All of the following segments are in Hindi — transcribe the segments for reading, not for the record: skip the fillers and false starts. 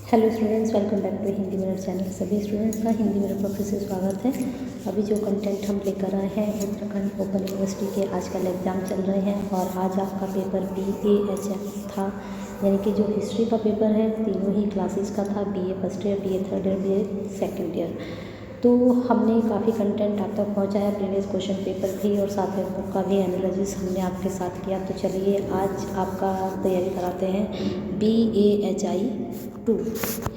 Hello students, welcome back to Hindi mirror channel. सभी स्टूडेंट्स का हिंदी मिरर पर फिर से स्वागत है। अभी जो कंटेंट हम लेकर आए हैं, उत्तराखंड ओपन यूनिवर्सिटी के आजकल एग्ज़ाम चल रहे हैं और आज आपका पेपर BAHF था, यानी कि जो हिस्ट्री का पेपर है तीनों ही क्लासेस का था, BA first year, BA third year, BA second year. तो हमने काफ़ी कंटेंट आप तक पहुँचाया, प्रीवियस क्वेश्चन पेपर भी और साथ में बुक का भी एनालिसिस हमने आपके साथ किया। तो चलिए आज आपका तैयारी कराते हैं BAHI 2,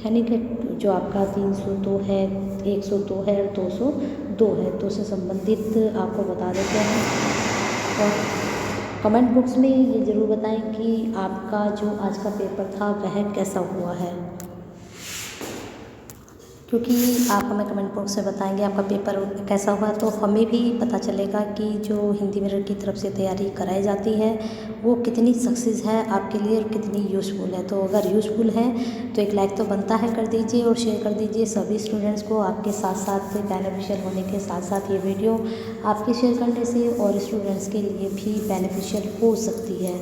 यानी कि जो आपका 302 है, 102 है और 202 है, तो उससे संबंधित आपको बता देते हैं। और कमेंट बॉक्स में ये ज़रूर बताएं कि आपका जो आज का पेपर था वह कैसा हुआ है, क्योंकि आप हमें कमेंट बॉक्स में बताएंगे आपका पेपर कैसा हुआ तो हमें भी पता चलेगा कि जो हिंदी मिरर की तरफ से तैयारी कराई जाती है वो कितनी सक्सेस है आपके लिए और कितनी यूज़फुल है। तो अगर यूज़फुल है तो एक लाइक तो बनता है, कर दीजिए और शेयर कर दीजिए सभी स्टूडेंट्स को। आपके साथ साथ बेनिफिशियल होने के साथ साथ ये वीडियो आपके शेयर करने से और स्टूडेंट्स के लिए भी बेनिफिशियल हो सकती है।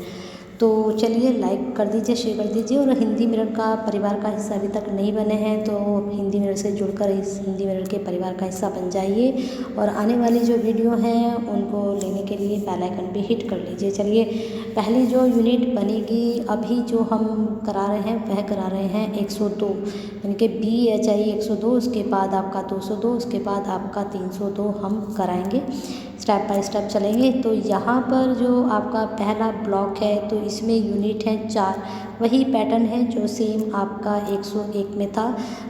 तो चलिए लाइक कर दीजिए, शेयर कर दीजिए और हिंदी मिरर का परिवार का हिस्सा अभी तक नहीं बने हैं तो हिंदी मिरर से जुड़कर इस हिंदी मिरर के परिवार का हिस्सा बन जाइए और आने वाली जो वीडियो हैं उनको लेने के लिए बेल आइकन भी हिट कर लीजिए। चलिए पहली जो यूनिट बनेगी अभी जो हम करा रहे हैं वह करा रहे हैं 102, यानी कि BHI 102, उसके बाद आपका 202, उसके बाद आपका 302 हम कराएंगे। स्टेप बाय स्टेप चलेंगे। तो यहाँ पर जो आपका पहला ब्लॉक है तो इसमें यूनिट है 4, वही पैटर्न है जो सेम आपका 101 में था।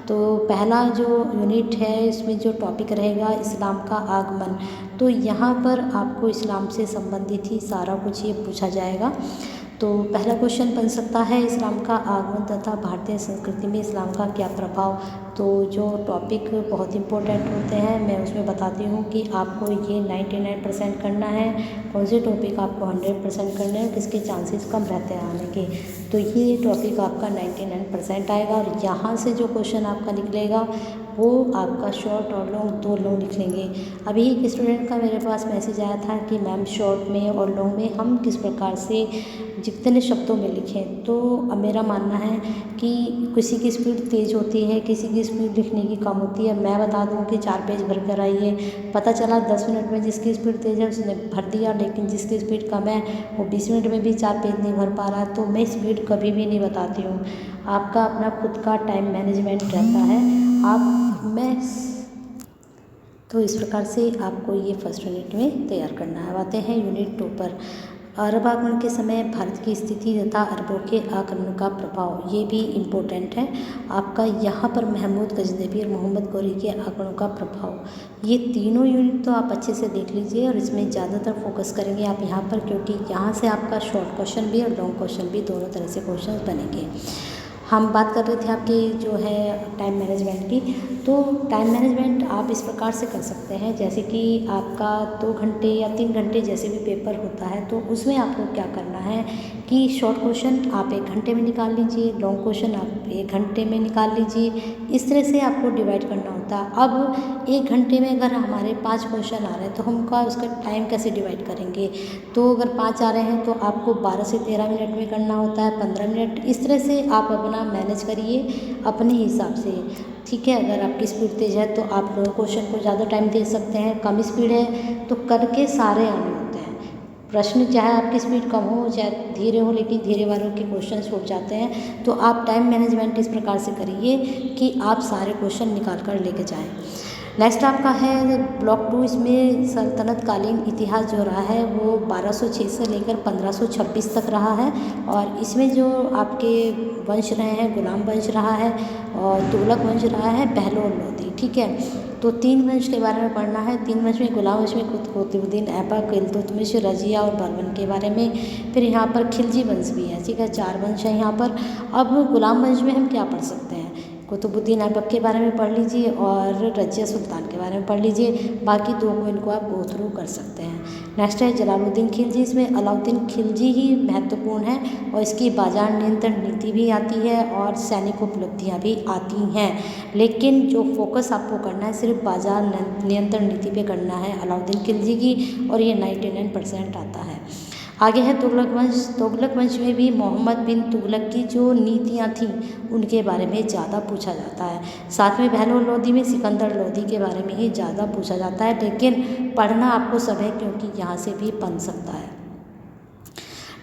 तो पहला जो यूनिट है इसमें जो टॉपिक रहेगा इस्लाम का आगमन। तो यहाँ पर आपको इस्लाम से संबंधित ही सारा कुछ ये पूछा जाएगा। तो पहला क्वेश्चन बन सकता है इस्लाम का आगमन तथा भारतीय संस्कृति में इस्लाम का क्या प्रभाव। तो जो टॉपिक बहुत इंपॉर्टेंट होते हैं मैं उसमें बताती हूँ कि आपको ये 99% करना है, कौन से टॉपिक आपको 100% करने हैं, किसके चांसेस कम रहते हैं आने के। तो ये टॉपिक आपका 99% आएगा और यहाँ से जो क्वेश्चन आपका निकलेगा वो आपका शॉर्ट और लॉन्ग दो लॉन्ग निकलेंगे। अभी एक स्टूडेंट का मेरे पास मैसेज आया था कि मैम शॉर्ट में और लॉन्ग में हम किस प्रकार से जितने शब्दों में लिखें। तो अब मेरा मानना है कि किसी की स्पीड तेज़ होती है, किसी की स्पीड लिखने की कम होती है। मैं बता दूं कि 4 पेज भर कर आइए, पता चला 10 मिनट में जिसकी स्पीड तेज़ है उसने भर दिया, लेकिन जिसकी स्पीड कम है वो 20 मिनट में भी 4 पेज नहीं भर पा रहा। तो मैं स्पीड कभी भी नहीं बताती हूँ, आपका अपना खुद का टाइम मैनेजमेंट रहता है। तो इस प्रकार से आपको ये फर्स्ट यूनिट में तैयार करना है। आते हैं यूनिट 2 पर। अरब आक्रमण के समय भारत की स्थिति तथा अरबों के आक्रमण का प्रभाव, ये भी इम्पोर्टेंट है आपका। यहाँ पर महमूद गजनबी और मोहम्मद गौरी के आक्रमण का प्रभाव, ये तीनों यूनिट तो आप अच्छे से देख लीजिए और इसमें ज़्यादातर फोकस करेंगे आप यहाँ पर, क्योंकि यहाँ से आपका शॉर्ट क्वेश्चन भी और लॉन्ग क्वेश्चन भी दोनों तरह से क्वेश्चन बनेंगे। हम बात कर रहे थे आपकी जो है टाइम मैनेजमेंट की। तो टाइम मैनेजमेंट आप इस प्रकार से कर सकते हैं, जैसे कि आपका 2 घंटे या 3 घंटे जैसे भी पेपर होता है तो उसमें आपको क्या करना है कि शॉर्ट क्वेश्चन आप 1 घंटे में निकाल लीजिए, लॉन्ग क्वेश्चन आप 1 घंटे में निकाल लीजिए। इस तरह से आपको डिवाइड करना होता है। अब 1 घंटे में अगर हमारे 5 क्वेश्चन आ रहे हैं तो हम उसका टाइम कैसे डिवाइड करेंगे। तो अगर 5 आ रहे हैं तो आपको 12 से 13 मिनट में करना होता है, 15 मिनट। इस तरह से आप अपना मैनेज करिए अपने हिसाब से, ठीक है। अगर आपकी स्पीड तेज़ है तो आप लॉन्ग क्वेश्चन को ज़्यादा टाइम दे सकते हैं, कम स्पीड है तो करके सारे आने होते हैं प्रश्न, चाहे आपकी स्पीड कम हो चाहे धीरे हो, लेकिन धीरे वालों के क्वेश्चन छूट जाते हैं। तो आप टाइम मैनेजमेंट इस प्रकार से करिए कि आप सारे क्वेश्चन निकाल कर लेके जाएं। नेक्स्ट आपका है ब्लॉक 2। इसमें सल्तनत कालीन इतिहास जो रहा है वो 1206 से लेकर 1526 तक रहा है और इसमें जो आपके वंश रहे हैं गुलाम वंश रहा है और तुगलक वंश रहा है, बहलोल लोधी, ठीक है। तो 3 वंश के बारे में पढ़ना है। 3 वंश में गुलाम वंश में कुतुबुद्दीन ऐबक, इल्तुतमिश, रजिया और बलबन के बारे में। फिर यहाँ पर खिलजी वंश भी है, ठीक है, 4 वंश है यहाँ पर। अब गुलाम वंश में हम क्या पढ़ सकते हैं, कुतुबुद्दीन ऐबक के बारे में पढ़ लीजिए और रजिया सुल्तान के बारे में पढ़ लीजिए। बाकी 2 को इनको आप गो थ्रू कर सकते हैं। नेक्स्ट है जलालुद्दीन खिलजी। इसमें अलाउद्दीन खिलजी ही महत्वपूर्ण है और इसकी बाजार नियंत्रण नीति भी आती है और सैनिक उपलब्धियां भी आती हैं, लेकिन जो फोकस आपको करना है सिर्फ बाजार नियंत्रण नीति पे करना है अलाउद्दीन खिलजी की, और ये 99% आता है। आगे है तुगलक वंश। तुगलक वंश में भी मोहम्मद बिन तुगलक की जो नीतियाँ थीं उनके बारे में ज़्यादा पूछा जाता है। साथ में बहलोल लोदी में सिकंदर लोदी के बारे में ही ज़्यादा पूछा जाता है, लेकिन पढ़ना आपको सब है क्योंकि यहाँ से भी बन सकता है।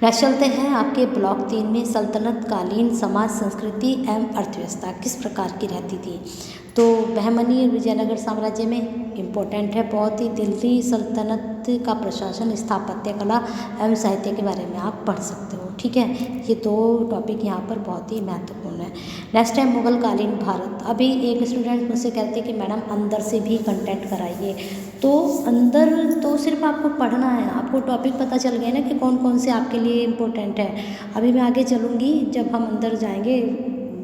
नेक्स्ट चलते हैं आपके ब्लॉक 3 में सल्तनत कालीन समाज संस्कृति एवं अर्थव्यवस्था किस प्रकार की रहती थी। तो बहमनी विजयनगर साम्राज्य में इम्पोर्टेंट है बहुत ही। दिल्ली सल्तनत का प्रशासन, स्थापत्य कला एवं साहित्य के बारे में आप पढ़ सकते हो। ठीक है, ये दो टॉपिक यहाँ पर बहुत ही महत्वपूर्ण है। नेक्स्ट है मुगल कालीन भारत। अभी एक स्टूडेंट मुझसे कहते हैं कि मैडम अंदर से भी कंटेंट कराइए, तो अंदर तो सिर्फ आपको पढ़ना है, आपको टॉपिक पता चल गया ना कि कौन कौन से आपके लिए इम्पोर्टेंट है। अभी मैं आगे चलूँगी, जब हम अंदर जाएंगे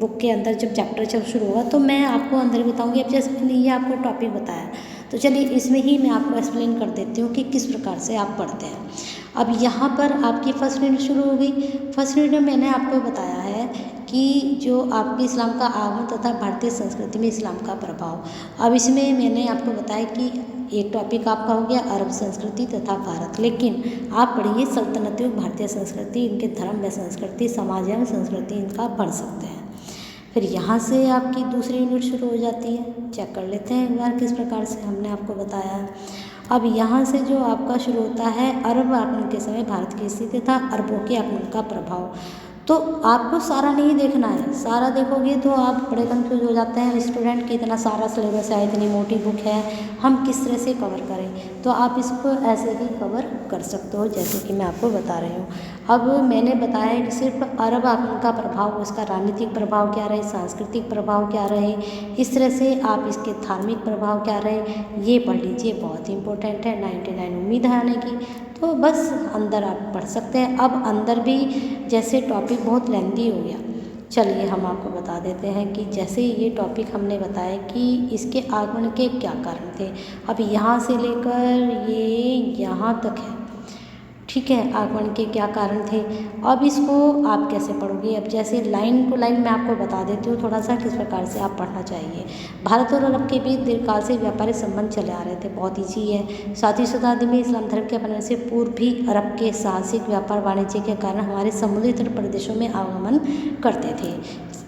बुक के अंदर, जब चैप्टर जब शुरू होगा तो मैं आपको अंदर बताऊंगी। अब जैसे मैंने ये आपको टॉपिक बताया, तो चलिए इसमें ही मैं आपको एक्सप्लेन कर देती हूँ कि किस प्रकार से आप पढ़ते हैं। अब यहाँ पर आपकी फर्स्ट यूनिट शुरू हो गई। फर्स्ट यूनिट में मैंने आपको बताया है कि जो आपके इस्लाम का आगमन तथा भारतीय संस्कृति में इस्लाम का प्रभाव। अब इसमें मैंने आपको बताया कि एक टॉपिक आपका हो गया अरब संस्कृति तथा भारत, लेकिन आप पढ़िए सल्तनती और भारतीय संस्कृति, इनके धर्म व संस्कृति, समाज एवं संस्कृति इनका पढ़ सकते हैं। फिर यहाँ से आपकी दूसरी यूनिट शुरू हो जाती है। चेक कर लेते हैं एक बार किस प्रकार से हमने आपको बताया है। अब यहाँ से जो आपका शुरू होता है अरब आगमन के समय भारत की स्थिति तथा अरबों के आगमन का प्रभाव। तो आपको सारा नहीं देखना है, सारा देखोगे तो आप बड़े कंफ्यूज हो जाते हैं स्टूडेंट कि इतना सारा सिलेबस है, इतनी मोटी बुक है, हम किस तरह से कवर करें। तो आप इसको ऐसे ही कवर कर सकते हो जैसे कि मैं आपको बता रही हूँ। अब मैंने बताया है कि सिर्फ अरब आगमन का प्रभाव, उसका राजनीतिक प्रभाव क्या रहे, सांस्कृतिक प्रभाव क्या रहे, इस तरह से आप इसके धार्मिक प्रभाव क्या रहे, ये पढ़ लीजिए, बहुत ही इंपॉर्टेंट है। 99 उम्मीद है आने की। तो बस अंदर आप पढ़ सकते हैं। अब अंदर भी जैसे टॉपिक बहुत लेंथी हो गया, चलिए हम आपको बता देते हैं कि जैसे ये टॉपिक हमने बताया कि इसके आगमन के क्या कारण थे। अब यहाँ से लेकर ये यहाँ तक है, ठीक है, आगमन के क्या कारण थे। अब इसको आप कैसे पढ़ोगे। अब जैसे लाइन टू लाइन मैं आपको बता देती हूँ थोड़ा सा किस प्रकार से आप पढ़ना चाहिए। भारत और अरब के बीच दीर्घकाल से व्यापारिक संबंध चले आ रहे थे, बहुत ईजी है। 7वीं शताब्दी में इस्लाम धर्म के अपनाने से पूर्व भी अरब के साहसिक व्यापार वाणिज्य के कारण हमारे समुद्री तट प्रदेशों में आगमन करते थे।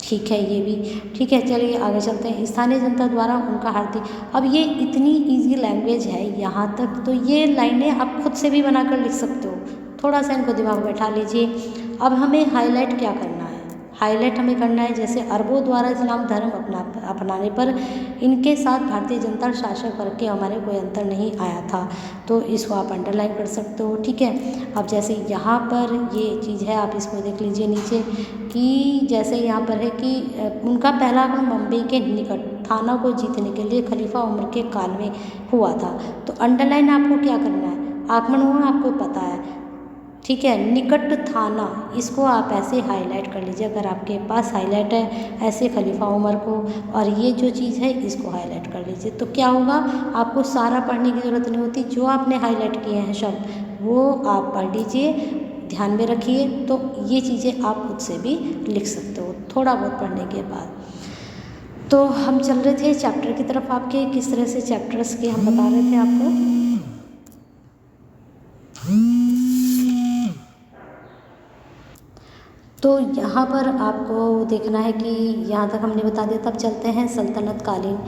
ठीक है, ये भी ठीक है। चलिए आगे चलते हैं। स्थानीय जनता द्वारा उनका हार्दिक। अब ये इतनी इजी लैंग्वेज है यहाँ तक, तो ये लाइनें आप खुद से भी बनाकर लिख सकते हो, थोड़ा सा इनको दिमाग में बैठा लीजिए। अब हमें हाईलाइट क्या करना है, हाईलाइट हमें करना है जैसे अरबों द्वारा इस्लाम धर्म अपनाने पर इनके साथ भारतीय जनता शासक वर्ग के हमारे कोई अंतर नहीं आया था, तो इसको आप अंडरलाइन कर सकते हो। ठीक है, अब जैसे यहाँ पर ये चीज़ है, आप इसको देख लीजिए नीचे कि जैसे यहाँ पर है कि उनका पहला आगमन मुंबई के निकट थाना को जीतने के लिए खलीफा उमर के काल में हुआ था। तो अंडरलाइन आपको क्या करना है, आगमन हुआ आपको पता है, ठीक है, निकट थाना, इसको आप ऐसे हाईलाइट कर लीजिए अगर आपके पास हाईलाइट है, ऐसे खलीफा उमर को, और ये जो चीज़ है इसको हाईलाइट कर लीजिए। तो क्या होगा, आपको सारा पढ़ने की ज़रूरत नहीं होती, जो आपने हाईलाइट किए हैं शब्द वो आप पढ़ लीजिए, ध्यान में रखिए। तो ये चीज़ें आप खुद से भी लिख सकते हो थोड़ा बहुत पढ़ने के बाद। तो हम चल रहे थे चैप्टर की तरफ, आपके किस तरह से चैप्टर्स के हम बता रहे थे आपको। तो यहाँ पर आपको देखना है कि यहाँ तक हमने बता दिया। तब चलते हैं सल्तनत कालीन,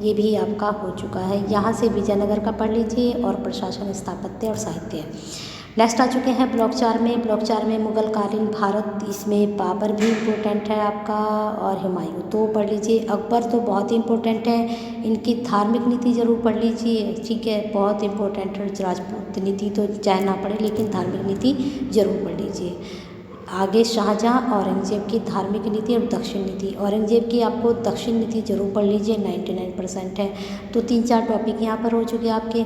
ये भी आपका हो चुका है। यहाँ से विजयनगर का पढ़ लीजिए और प्रशासन, स्थापत्य और साहित्य। नेक्स्ट आ चुके हैं ब्लॉक 4 में। ब्लॉक 4 में मुगल कालीन भारत, इसमें बाबर भी इम्पोर्टेंट है आपका और हुमायूं, तो पढ़ लीजिए। अकबर तो बहुत ही इम्पोर्टेंट है, इनकी धार्मिक नीति जरूर पढ़ लीजिए, ठीक है, बहुत इम्पोर्टेंट है। राजपूत नीति तो चाहे ना पढ़े लेकिन धार्मिक नीति जरूर पढ़ लीजिए। आगे शाहजहाँ औरंगजेब की धार्मिक नीति और दक्षिण नीति। औरंगजेब की आपको दक्षिण नीति जरूर पढ़ लीजिए, 99% है। तो 3-4 टॉपिक यहाँ पर हो चुके हैं आपके।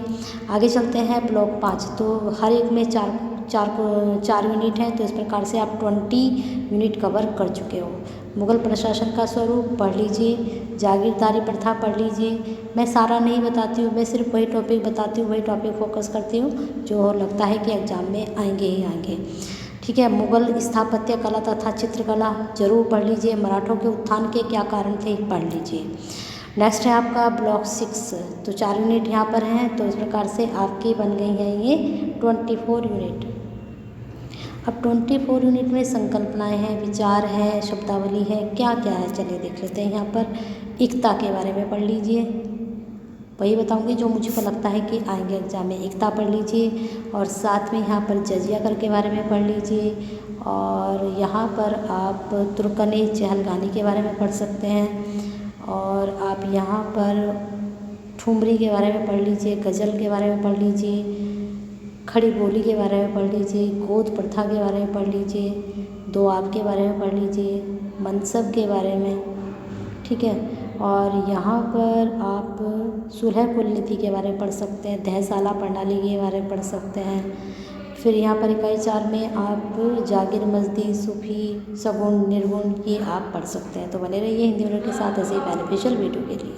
आगे चलते हैं ब्लॉक 5, तो हर एक में 4 यूनिट हैं, तो इस प्रकार से आप 20 यूनिट कवर कर चुके हो। मुगल प्रशासन का स्वरूप पढ़ लीजिए, जागीरदारी प्रथा पढ़ लीजिए। मैं सारा नहीं बताती हूँ, मैं सिर्फ वही टॉपिक बताती हूँ, वही टॉपिक फोकस करती हूँ जो लगता है कि एग्जाम में आएंगे ही आएंगे, ठीक है। मुगल स्थापत्य कला तथा चित्रकला जरूर पढ़ लीजिए। मराठों के उत्थान के क्या कारण थे पढ़ लीजिए। नेक्स्ट है आपका ब्लॉक 6, तो 4 यूनिट यहाँ पर हैं, तो इस प्रकार से आपकी बन गई है ये 24 यूनिट। अब 24 यूनिट में संकल्पनाएं हैं, विचार है, शब्दावली है, क्या क्या है चलिए देख लेते हैं। यहाँ पर एकता के बारे में पढ़ लीजिए, वही बताऊंगी जो मुझे को लगता है कि आएंगे एग्जाम में। एकता पढ़ लीजिए और साथ में यहाँ पर जजिया कर के बारे में पढ़ लीजिए और यहाँ पर आप तुर्कने चहलगानी के बारे में पढ़ सकते हैं और आप यहाँ पर ठुमरी के बारे में पढ़ लीजिए, गज़ल के बारे में पढ़ लीजिए, खड़ी बोली के बारे में पढ़ लीजिए, गोद प्रथा के बारे में पढ़ लीजिए, दोआब के बारे में पढ़ लीजिए, मनसब के बारे में, ठीक है। और यहाँ पर आप सुलह कुल नीति के बारे में पढ़ सकते हैं, दहसाला प्रणाली के बारे में पढ़ सकते हैं। फिर यहाँ पर इकाई 4 में आप जागिर मस्दी सूफी सगुन निर्गुण की आप पढ़ सकते हैं। तो बने रहिए हिंदी वीडियो के साथ ऐसे ही बेनिफिशियल वीडियो के लिए।